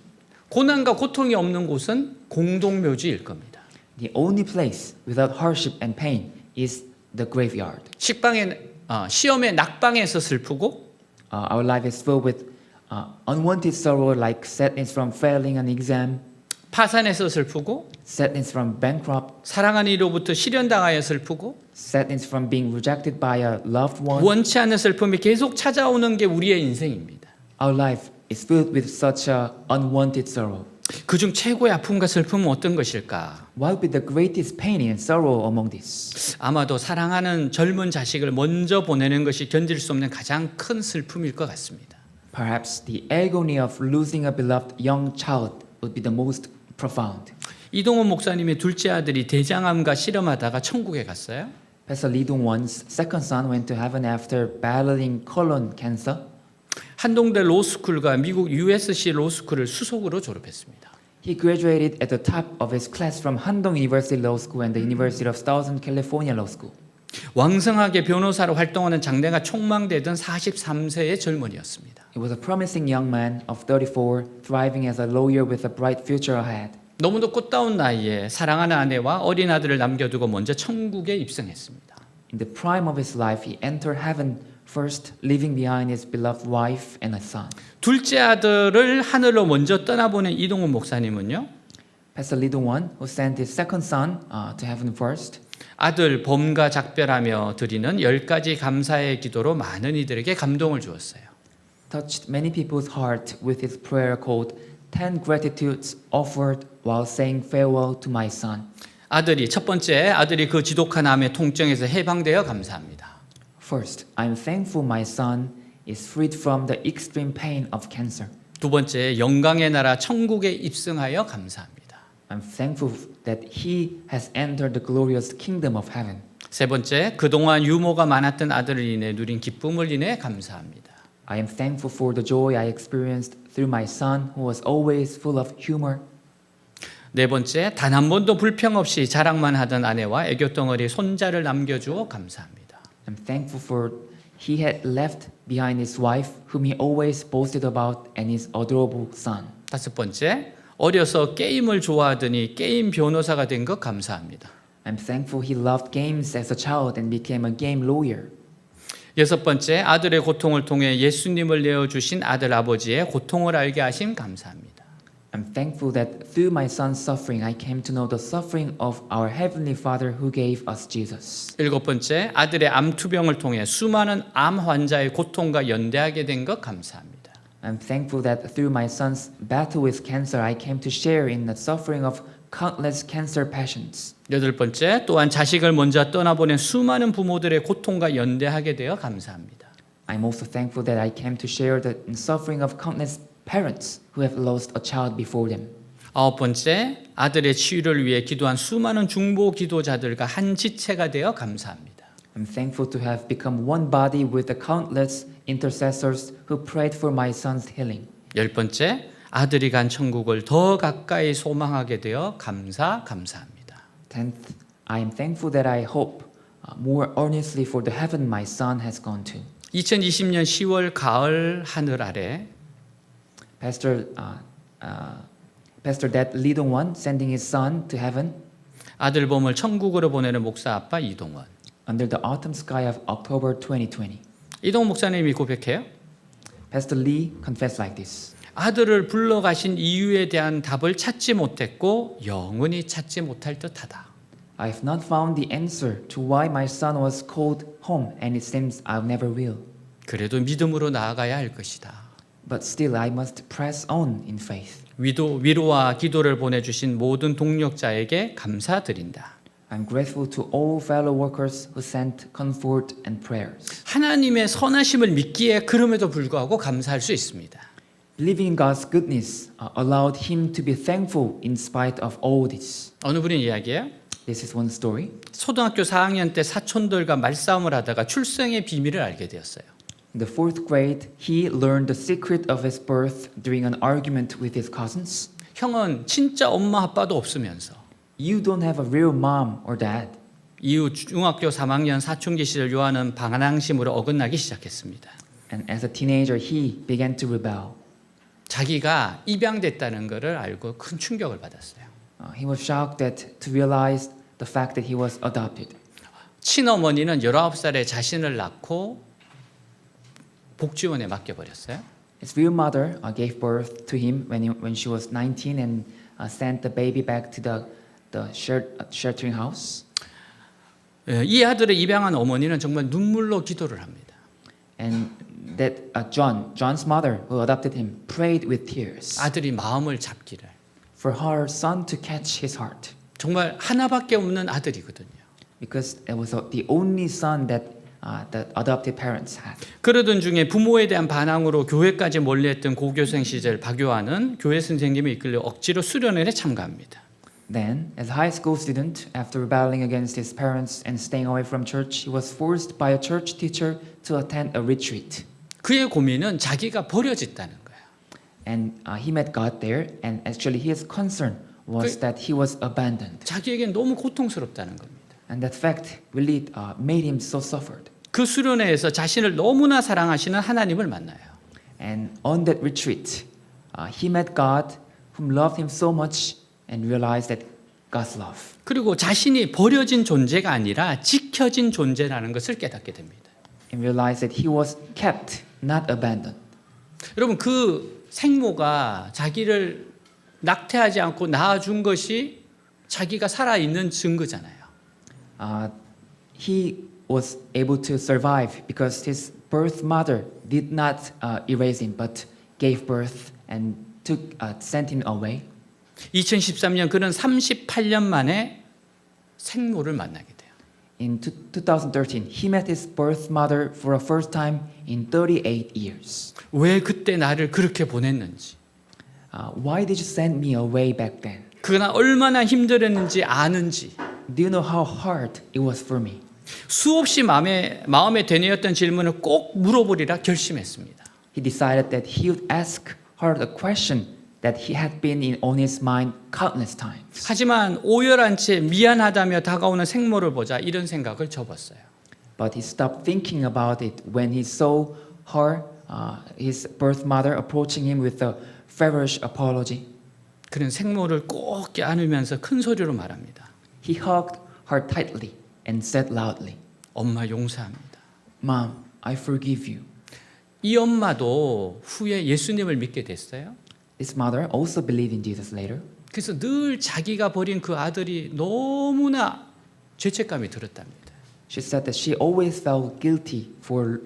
고난과 고통이 없는 곳은 공동묘지일 겁니다. The only place without hardship and pain is the graveyard. 시험에 낙방에서 슬프고 Our life is filled with unwanted sorrow like sadness from failing an exam, 파산에서 슬프고 sadness from bankrupt, 사랑하는 이로부터 실현당하여 슬프고 sadness from being rejected by a loved one. 원치 않는 슬픔이 계속 찾아오는 게 우리의 인생입니다. Our life is filled with such a unwanted sorrow. 그중 최고의 아픔과 슬픔은 어떤 것일까? What would be the greatest pain and sorrow among these? 아마도 사랑하는 젊은 자식을 먼저 보내는 것이 견딜 수 없는 가장 큰 슬픔일 것 같습니다. Perhaps the agony of losing a beloved young child would be the most profound. 이동원 목사님의 둘째 아들이 대장암과 실험하다가 천국에 갔어요. Pastor Lee Dong-won's second son went to heaven after battling colon cancer. 한동대 로스쿨과 미국 USC 로스쿨을 수석으로 졸업했습니다. He graduated at the top of his class from Handong University Law School and the University of Southern California Law School. 왕성하게 변호사로 활동하는 장래가 촉망되던 43세의 젊은이였습니다. He was a promising young man of 34, thriving as a lawyer with a bright future ahead. 너무도 꽃다운 나이에 사랑하는 아내와 어린 아들을 남겨두고 먼저 천국에 입성했습니다. In the prime of his life, he entered heaven first, leaving behind his beloved wife and a son. 둘째 아들을 하늘로 먼저 떠나보낸 이동훈 목사님은요. Pastor Lee Dong-won, who sent his second son to heaven first, 아들 범과 작별하며 드리는 10가지 감사의 기도로 많은 이들에게 감동을 주었어요. touched many people's heart with his prayer called 10 Gratitudes Offered While Saying Farewell to My Son. 첫 번째 아들이 그 지독한 암의 통증에서 해방되어 감사합니다. First, I'm thankful my son is freed from the extreme pain of cancer. 두 번째, 영광의 나라 천국에 입성하여 감사합니다. I'm thankful that he has entered the glorious kingdom of heaven. 세 번째, 그동안 유머가 많았던 아들을 인해 누린 기쁨을 인해 감사합니다. I am thankful for the joy I experienced through my son who was always full of humor. 네 번째, 단 한 번도 불평 없이 자랑만 하던 아내와 애교덩어리 손자를 남겨주어 감사합니다. I'm thankful for he had left behind his wife, whom he always boasted about, and his adorable son. 다섯 번째, 어려서 게임을 좋아하더니 게임 변호사가 된 것 감사합니다. I'm thankful he loved games as a child and became a game lawyer. 여섯 번째, 아들의 고통을 통해 예수님을 내어주신 아들 아버지의 고통을 알게 하신 감사합니다. I'm thankful that through my son's suffering, I came to know the suffering of our Heavenly Father who gave us Jesus. 일곱 번째, 아들의 암투병을 통해 수많은 암 환자의 고통과 연대하게 된 것 감사합니다. I'm thankful that through my son's battle with cancer, I came to share in the suffering of countless cancer patients. 여덟 번째, 또한 자식을 먼저 떠나보낸 수많은 부모들의 고통과 연대하게 되어 감사합니다. I'm also thankful that I came to share the suffering of countless parents who have lost a child before them. 아홉 번째, 아들의 치유를 위해 기도한 수많은 중보 기도자들과 한 지체가 되어 감사합니다. I'm thankful to have become one body with the countless intercessors who prayed for my son's healing. 열 번째, 아들이 간 천국을 더 가까이 소망하게 되어 감사합니다. 10th, I am thankful that I hope more earnestly for the heaven my son has gone to. 2020년 10월 가을 하늘 아래 Pastor Dad Lee Dong-won sending his son to heaven 아들 봄을 천국으로 보내는 목사 아빠 이동원. under the autumn sky of October 2020. 이동원 목사님이 고백해요. Pastor Lee confessed like this. 아들을 불러가신 이유에 대한 답을 찾지 못했고 영원히 찾지 못할 듯하다. I have not found the answer to why my son was called home, and it seems I never will. 그래도 믿음으로 나아가야 할 것이다. But still, I must press on in faith. 위로와 기도를 보내주신 모든 동력자에게 감사드린다. I'm grateful to all fellow workers who sent comfort and prayers. 하나님의 선하심을 믿기에 그럼에도 불구하고 감사할 수 있습니다. Believing in God's goodness allowed him to be thankful in spite of all this. 어느 분의 이야기예요? This is one story. 초등학교 4학년 때 사촌들과 말싸움을 하다가 출생의 비밀을 알게 되었어요. In the fourth grade, he learned the secret of his birth during an argument with his cousins. 형은 진짜 엄마 아빠도 없으면서 You don't have a real mom or dad. 이후 중학교 3학년 사춘기 시절 요한은 반항심으로 어긋나기 시작했습니다. And as a teenager, he began to rebel. 자기가 입양됐다는 것을 알고 큰 충격을 받았어요. He was shocked to realize the fact that he was adopted. 친어머니는 19살에 자신을 낳고 복지원에 맡겨버렸어요. His real mother gave birth to him when she was 19 and sent the baby back to the sheltering house. 이 아들을 입양한 어머니는 정말 눈물로 기도를 합니다. And that John's mother, who adopted him, prayed with tears 아들이 마음을 잡기를. for her son to catch his heart, 정말 하나밖에 없는 아들이거든요. because it was the only son that the adopted parents had. 그러던 중에 부모에 대한 반항으로 교회까지 멀리했던 고교생 시절 박요한은 교회 선생님이 이끌려 억지로 수련회에 참가합니다. Then, as a high school student, after rebelling against his parents and staying away from church, he was forced by a church teacher to attend a retreat. 그의 고민은 자기가 버려졌다는 거예요. And he met God there, and actually his concern was that he was abandoned. 자기에겐 너무 고통스럽다는 겁니다. And that fact really made him so suffered. 그 수련회에서 자신을 너무나 사랑하시는 하나님을 만나요. And on that retreat, he met God, whom loved him so much, and realized that God's love. 그리고 자신이 버려진 존재가 아니라 지켜진 존재라는 것을 깨닫게 됩니다. And realized that he was kept, not abandoned. 여러분 그 생모가 자기를 낙태하지 않고 낳아준 것이 자기가 살아있는 증거잖아요. He was able to survive because his birth mother did not erase him, but gave birth and sent him away. 2013년 그는 38년 만에 생모를 만나게 돼요. In 2013, he met his birth mother for the first time in 38 years. 왜 그때 나를 그렇게 보냈는지, Why did you send me away back then? 그가 얼마나 힘들었는지 아는지, Do you know how hard it was for me? 수없이 마음에 되뇌었던 질문을 꼭 물어보리라 결심했습니다. He decided that he would ask her the question that he had been on his mind countless times. 하지만 오열한 채 미안하다며 다가오는 생모를 보자 이런 생각을 접었어요. But he stopped thinking about it when he saw her, his birth mother, approaching him with a feverish apology. 그는 생모를 꼭 안으면서 큰 소리로 말합니다. He hugged her tightly and said loudly, 엄마 용서합니다. "Mom, I forgive you." 이 엄마도 후에 예수님을 믿게 됐어요. This mother also believed in Jesus later. 그래서 늘 자기가 버린 그 아들이 너무나 죄책감이 들었답니다. She said that she always felt guilty for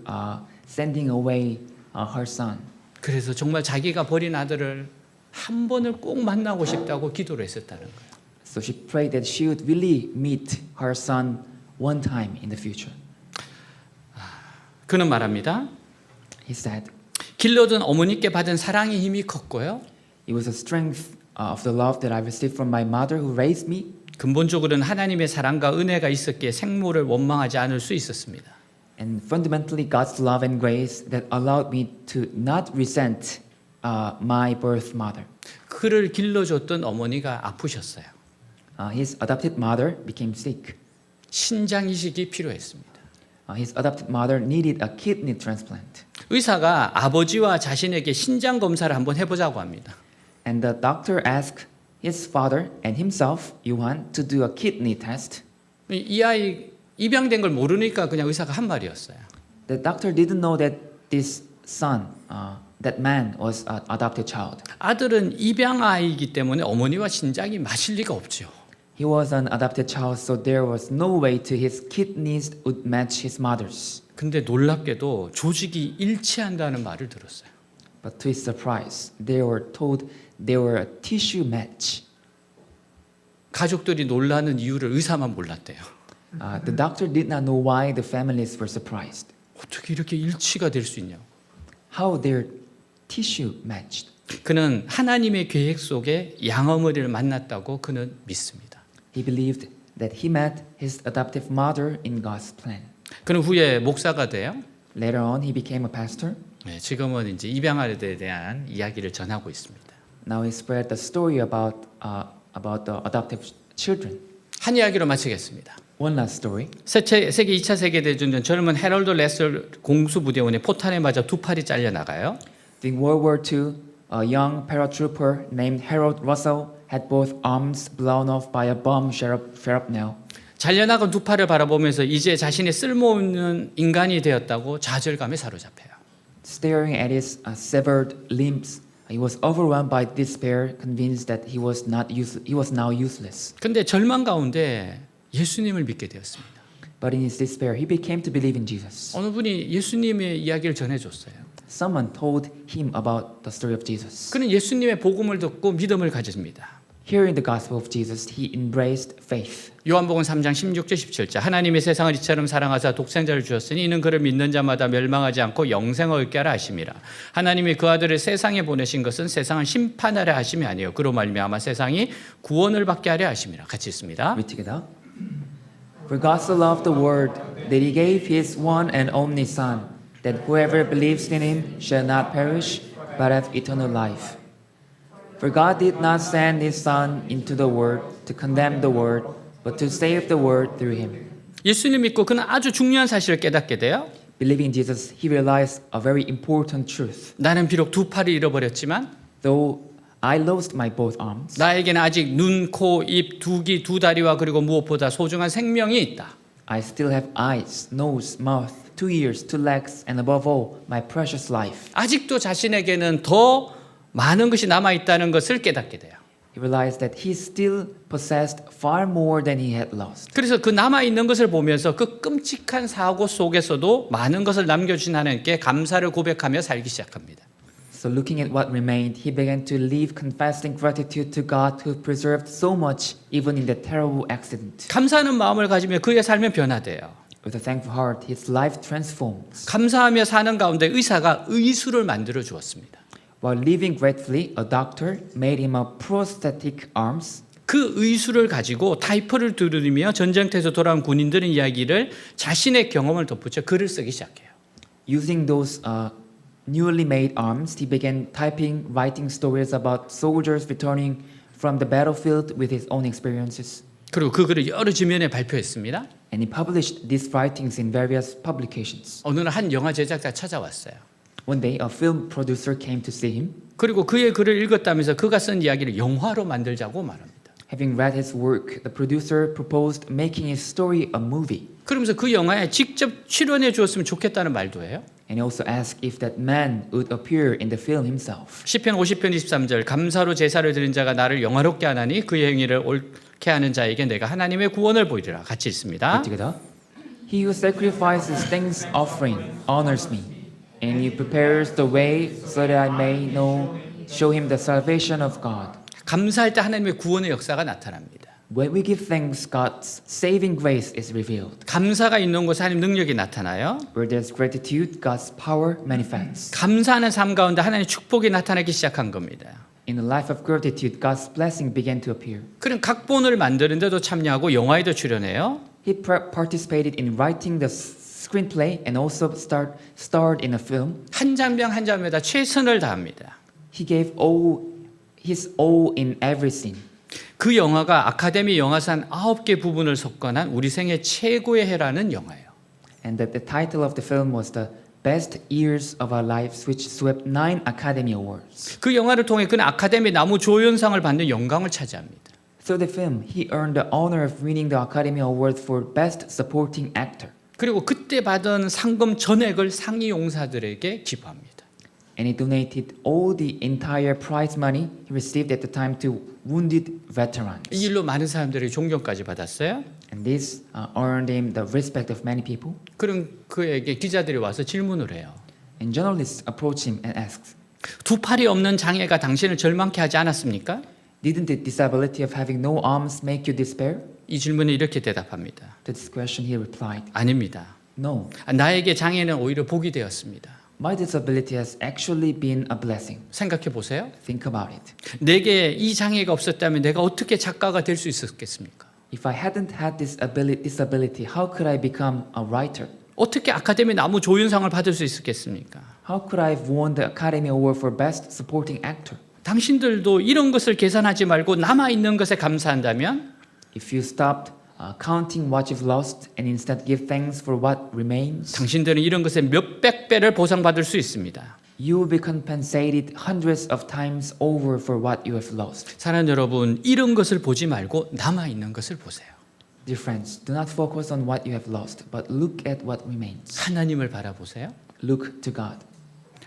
sending away her son. 그래서 정말 자기가 버린 아들을 한 번을 꼭 만나고 싶다고 기도를 했었다는 거예요. So she prayed that she would really meet her son one time in the future. 그는 말합니다. He said, 길러둔 어머니께 받은 사랑의 힘이 컸고요. "It was the strength of the love that I received from my mother who raised me." 근본적으로는 하나님의 사랑과 은혜가 있었기에 생모를 원망하지 않을 수 있었습니다. And fundamentally, God's love and grace that allowed me to not resent my birth mother. 그를 길러줬던 어머니가 아프셨어요. His adopted mother became sick. 신장 이식이 필요했습니다. His adopted mother needed a kidney transplant. 의사가 아버지와 자신에게 신장 검사를 한번 해보자고 합니다. And the doctor asked his father and himself, Johann, to do a kidney test. 이 아이 입양된 걸 모르니까 그냥 의사가 한 말이었어요. The doctor didn't know that this son, that man, was an adopted child. 아들은 입양 아이이기 때문에 어머니와 신장이 맞을 리가 없죠. He was an adopted child, so there was no way to his kidneys would match his mother's. 근데 놀랍게도 조직이 일치한다는 말을 들었어요. But to his surprise, they were told they were a tissue match. 가족들이 놀라는 이유를 의사만 몰랐대요. The doctor did not know why the families were surprised. 어떻게 이렇게 일치가 될 수 있냐고. How their tissue matched. 그는 하나님의 계획 속에 양어머니를 만났다고 그는 믿습니다. He believed that he met his adoptive mother in God's plan. 그는 후에 목사가 돼요. Later on, he became a pastor. 네, 지금은 이제 입양아들에 대한 이야기를 전하고 있습니다. Now he spread the story about the adoptive children. 한 이야기로 마치겠습니다. One last story. 세계 2차 세계대전 전 젊은 해럴드 레슬 공수부대원이 포탄에 맞아 두 팔이 잘려 나가요. During World War II, a young paratrooper named Harold Russell had both arms blown off by a bomb shrapnel. 잘려나간 두 팔을 바라보면서 이제 자신이 쓸모없는 인간이 되었다고 좌절감에 사로잡혀요. Staring at his severed limbs, he was overwhelmed by despair, convinced that he was now useless. 근데 절망 가운데 예수님을 믿게 되었습니다. But in his despair, he became to believe in Jesus. 어느 분이 예수님의 이야기를 전해줬어요. Someone told him about the story of Jesus. 그는 예수님의 복음을 듣고 믿음을 가집니다. Hearing the gospel of Jesus, he embraced faith. 요한복음 3장 16절 17절 하나님이 세상을 이처럼 사랑하사 독생자를 주었으니 이는 그를 믿는 자마다 멸망하지 않고 영생을 얻게 하라 하심이라. 하나님이 그 아들을 세상에 보내신 것은 세상을 심판하려 하심이 아니요 그로 말미암아 세상이 구원을 받게 하려 하심이라. 같이 있습니다. Read together. For God so loved the world that he gave his one and only Son, that whoever believes in him shall not perish, but have eternal life. For God did not send his Son into the world to condemn the world, but to save the world through him. 예수님 믿고 그는 아주 중요한 사실을 깨닫게 돼요. Believing in Jesus, he realized a very important truth. 나는 비록 두 팔을 잃어버렸지만 Though I lost my both arms, 나에게는 아직 눈, 코, 입, 두 귀, 두 다리와 그리고 무엇보다 소중한 생명이 있다. I still have eyes, nose, mouth, 2 ears, 2 legs, and above all, my precious life. 아직도 자신에게는 더 많은 것이 남아 있다는 것을 깨닫게 돼요. He realized that he still possessed far more than he had lost. 그래서 그 남아 있는 것을 보면서 그 끔찍한 사고 속에서도 많은 것을 남겨주신 하나님께 감사를 고백하며 살기 시작합니다. So looking at what remained, he began to live confessing gratitude to God who preserved so much even in the terrible accident. 감사하는 마음을 가지며 그의 삶은 변화돼요. With a thankful heart, his life transforms. 감사하며 사는 가운데 의사가 의수를 만들어 주었습니다. While living gratefully, a doctor made him a prosthetic arms. 그 의수를 가지고 타이퍼를 두드리며 전쟁터에서 돌아온 군인들의 이야기를 자신의 경험을 덧붙여 글을 쓰기 시작해요. Using those newly made arms, he began writing stories about soldiers returning from the battlefield with his own experiences. 그리고 그 글을 여러 지면에 발표했습니다. And he published these writings in various publications. 어느 날 한 영화 제작자 찾아왔어요. One day, a film producer came to see him. 그리고 그의 글을 읽었다면서 그가 쓴 이야기를 영화로 만들자고 말합니다. Having read his work, the producer proposed making his story a movie. 그러면서 그 영화에 직접 출연해 주었으면 좋겠다는 말도 해요. And he also asked if that man would appear in the film himself. 시편 50편 23절 감사로 제사를 드린 자가 나를 영화롭게 하나니 그의 행위를 옳게 하는 자에게 내가 하나님의 구원을 보이리라. 같이 읽습니다. Together. He who sacrifices thanks offering honors me, and he prepares the way so that I may show him the salvation of God. 감사할 때 하나님의 구원의 역사가 나타납니다. When we give thanks, God's saving grace is revealed. 감사가 있는 곳에 하나님 능력이 나타나요. Where there's gratitude, God's power manifests. 감사하는 삶 가운데 하나님의 축복이 나타나기 시작한 겁니다. In the life of gratitude, God's blessing began to appear. 그럼 각본을 만드는데도 참여하고 영화에도 출연해요. He participated in writing the screenplay and also starred in a film. 한 장면 한 장면에다 최선을 다합니다. He gave his all in every scene. 그 영화가 아카데미 영화상 9개 부분을 석권한 우리 생애 최고의 해라는 영화예요. And that the title of the film was the Best Years of Our Lives, which swept 9 Academy Awards. 그 영화를 통해 그는 아카데미 나무 조연상을 받는 영광을 차지합니다. Through the film, he earned the honor of winning the Academy Award for Best Supporting Actor. 그리고 그때 받은 상금 전액을 상위 용사들에게 기부합니다. And he donated all the entire prize money he received at the time to wounded veterans. 이 일로 많은 사람들이 존경까지 받았어요. And this earned him the respect of many people. 그럼 그에게 기자들이 와서 질문을 해요. And journalists approached him and asked, 두 팔이 없는 장애가 당신을 절망케 하지 않았습니까? "Didn't the disability of having no arms make you despair?" 이 질문에 이렇게 대답합니다. To this question, he replied, 아닙니다. "No, 나에게 장애는 오히려 복이 되었습니다. my disability has actually been a blessing." 생각해 보세요. Think about it. 내게 이 장애가 없었다면 내가 어떻게 작가가 될 수 있었겠습니까? If I hadn't had this disability, how could I become a writer? 어떻게 아카데미 나무 조연상을 받을 수 있었겠습니까? How could I have won the Academy Award for Best Supporting Actor? 당신들도 이런 것을 계산하지 말고 남아있는 것에 감사한다면 If you stopped counting what you've lost and instead give thanks for what remains, 당신들은 이런 것에 몇백 배를 보상받을 수 있습니다. you will be compensated hundreds of times over for what you have lost. 사랑하는 여러분, 이런 것을 보지 말고 남아있는 것을 보세요. Dear friends, do not focus on what you have lost, but look at what remains. 하나님을 바라보세요. Look to God.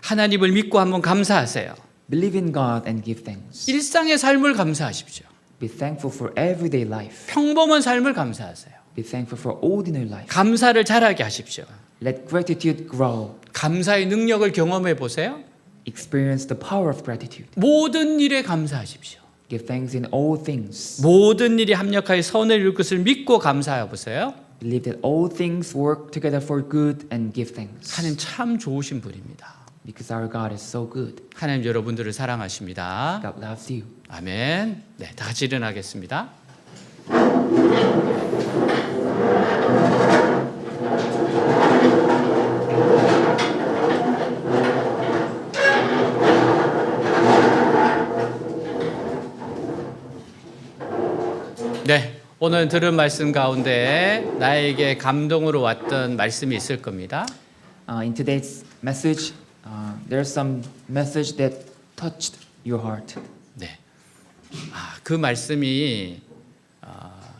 하나님을 믿고 한번 감사하세요. Believe in God and give thanks. 일상의 삶을 감사하십시오. Be thankful for everyday life. 평범한 삶을 감사하세요. Be thankful for ordinary life. 감사를 잘하게 하십시오. Let gratitude grow. 감사의 능력을 경험해 보세요. Experience the power of gratitude. 모든 일에 감사하십시오. Give thanks in all things. 모든 일이 합력하여 선을 이룰 것을 믿고 감사해 보세요. Believe that all things work together for good and give thanks. 하나님 참 좋으신 분입니다. Because our God is so good. 하나님 여러분들을 사랑하십니다. God loves you. 아멘. 네, 다 같이 일어나겠습니다. 네, 오늘 들은 말씀 가운데 나에게 감동으로 왔던 말씀이 있을 겁니다. In today's message, there's some message that touched your heart. 네, 그 말씀이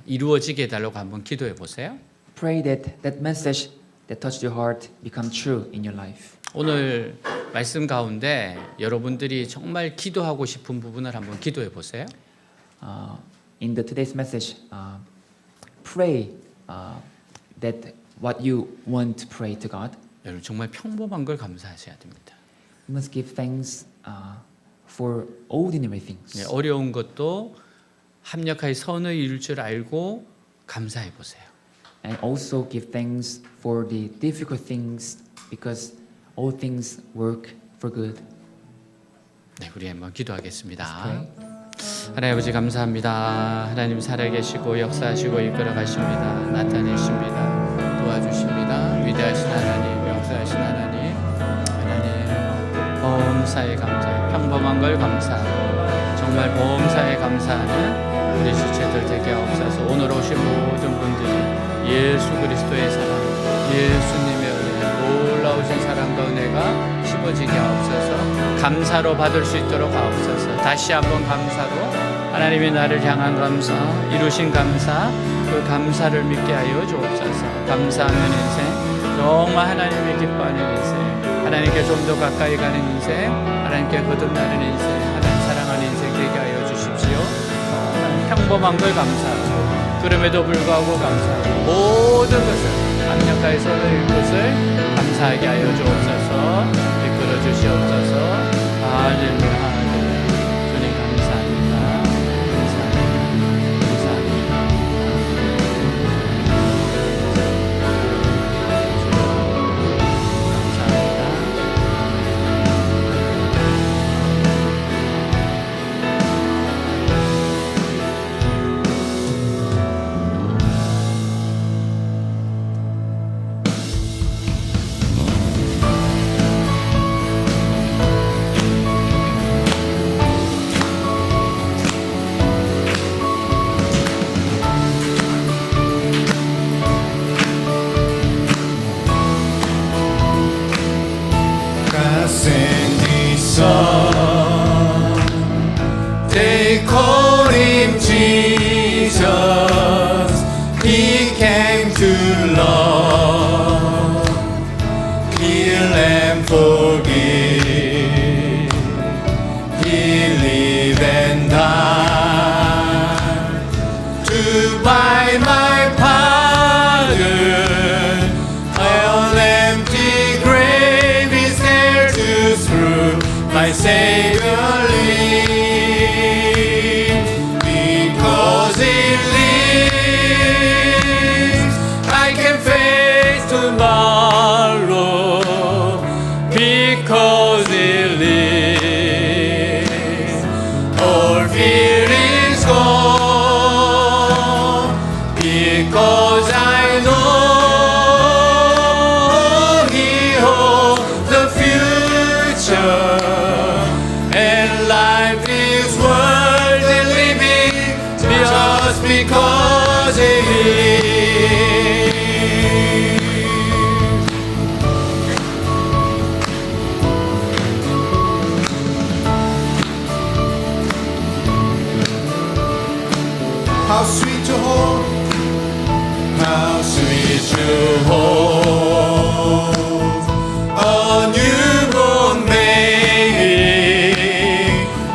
이루어지게 해달라고 한번 기도해 보세요. Pray that that message that touched your heart become true in your life. 오늘 말씀 가운데 여러분들이 정말 기도하고 싶은 부분을 한번 기도해 보세요. In today's message, pray that what you want to pray to God. 여러분 정말 평범한 걸 감사하셔야 됩니다. You must give thanks for ordinary things. 네, 어려운 것도 합력하여 선을 이룰 줄 알고 감사해 보세요. And also give thanks for the difficult things because all things work for good. 네, 우리 한번 기도하겠습니다. Let's pray. 하나님 아버지 감사합니다. 하나님 살아계시고 역사하시고 이끌어 가십니다. 나타내십니다. 도와주십니다. 위대하신 하나님, 역사하신 하나님, 하나님 감사해 평범한 걸 감사하고 정말 보험사에 감사하는 우리 지체들 되게 하옵소서. 오늘 오신 모든 분들이 예수 그리스도의 사랑, 예수님의 은혜, 놀라우신 사랑과 은혜가 씹어지게 하옵소서. 감사로 받을 수 있도록 하옵소서. 다시 한번 감사로 하나님이 나를 향한 감사, 이루신 감사, 그 감사를 믿게 하여 주옵소서. 감사하는 인생, 정말 하나님이 기뻐하는 인생, 하나님께 좀 더 가까이 가는 인생, 하나님께 거듭나는 인생, 하나님 사랑하는 인생 되게 하여 주십시오. 평범한 걸 감사하고 그럼에도 불구하고 감사하고 모든 것을 합력하여서 이것을 감사하게 하여 주옵소서. 이끌어 주시옵소서. 할렐루야 할렐루야. 주님 감사합니다. 감사합니다. 감사합니다. They called him Jesus. He came to love, heal and forgive. He lived and died to buy my pardon. An empty grave is there to strew my Savior lives. Because He lives, I can face tomorrow. Because He lives, all fear is gone. Because I know He holds the future. And life is worth living just because He lives. How sweet to hold, how sweet to hold a newborn baby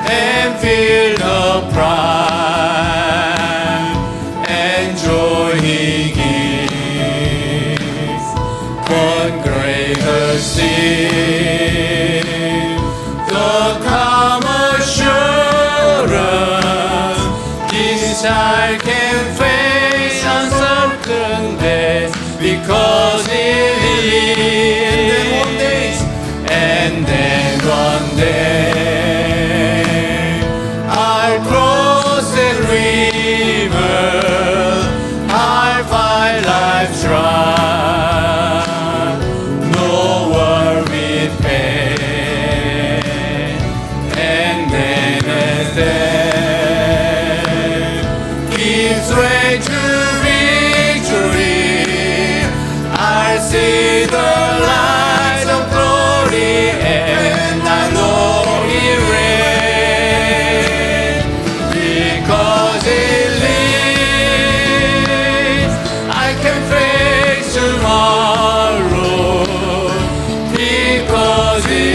and feel the pride and joy He gives. What greater sin, the calm assurance this child can face uncertain days because He lives. And then one day I'll cross that river, I'll find life's right, no worry pain. And then as death gives way to victory, I see the light of glory, and I know He reigns. Because He lives, I can face tomorrow. Because He